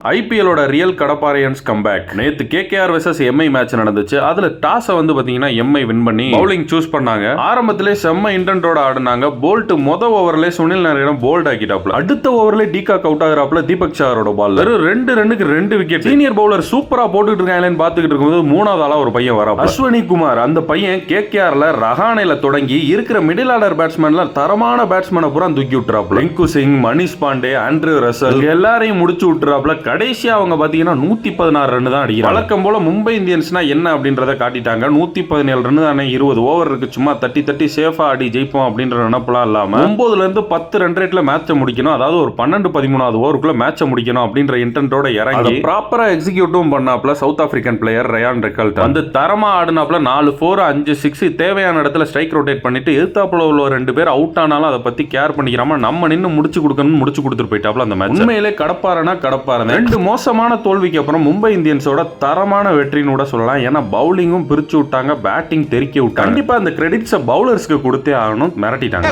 ஐபிஎலோட real கடப்பாரியன்ஸ் comeback. நேத்து KKR versus Mi match நடந்துச்சு. அதுல டாஸ வந்து பாத்தீங்கன்னா எம்ஐ வின் பண்ணி பவுலிங் சூஸ் பண்ணாங்க. ஆரம்பத்திலே செம்ம இன்டென்டோட ஆடுனாங்க. போல்ட் மொதல் சுனில் நாராயணன் போல்ட் ஆக்கிட்டாப்ல. அடுத்த ஓவர்ல டிகாக் அவுட் ஆகுறாப்ல தீபக் சஹரோட பால். வெறும் 2 ரன்னுக்கு 2 விக்கெட். சீனியர் பவுலர் சூப்பரா போட்டுட்டு இருக்காங்கன்னு பாத்துக்கிட்டு இருக்கும்போது மூணாவது ஆளா ஒரு பையன் வர அஸ்வினி குமார். அந்த பையன் கேகேஆர்ல ரஹானேல தொடங்கி இருக்கிற மிடில் ஆர்டர் பேட்ஸ்மேன்ல தரமான பேட்ஸ்மேனை பூரா தூக்கி விட்டுறாப்ல. ரிங்கு சிங், மணிஷ் பாண்டே, ஆண்ட்ரூ ரசல் எல்லாரையும் முடிச்சு விட்டுறாப்ல. கடைசியா அவங்க பாத்தீங்கன்னா 116 ரன் தான் அடிக்கிறாங்க. வழக்கம் போல மும்பை இந்தியன்ஸ்னா என்ன அப்படின்றத காட்டிட்டாங்க. 117 ரன் தானே, 20 ஓவர் இருக்கு, சும்மா தட்டி சேஃபா ஆடி ஜெயிப்போம் அப்படின்ற நினைப்பெல்லாம் இல்லாம 9ல இருந்து 10 ரன் ரேட்ல மேட்சை முடிக்கணும், அதாவது ஒரு 12-13வது ஓவருக்குள்ள மேட்சை முடிக்கணும் அப்படின்ற இன்டென்டோட இறங்கி ப்ராப்பரா எக்ஸிக்யூட்டும் பண்ணாப்ல சவுத் ஆப்பிரிக்கன் பிளேயர் ரயான் ரெக்கால்ட். அந்த தரமா ஆடுனாப்ல 4 4 5 6 தேவையான இடத்துல ஸ்ட்ரைக் ரொட்டேட் பண்ணிட்டு எதிர்த்தாப்புல உள்ள 2 பேர் அவுட் ஆனாலும் அதை பத்தி கேர் பண்ணிக்கிறாம நம்ம நின்று முடிச்சு கொடுக்கணும்னு முடிச்சு கொடுத்துட்டு போயிட்டாப்ல. அந்த மேட்ச் உண்மையிலே கடப்பாரனா கடப்பாரன். 2 மோசமான தோல்விக்கு அப்புறம் மும்பை இந்தியன்ஸோட தரமான வெற்றின்னு கூட சொல்லலாம். ஏன்னா பவுலிங்கும் பிரிச்சு விட்டாங்க, பேட்டிங் தெறிக்க விட்டாங்க. கண்டிப்பா அந்த கிரெடிட்ஸ் பவுலர்ஸ்க்கு கொடுத்தே ஆகணும். மிரட்டிட்டாங்க.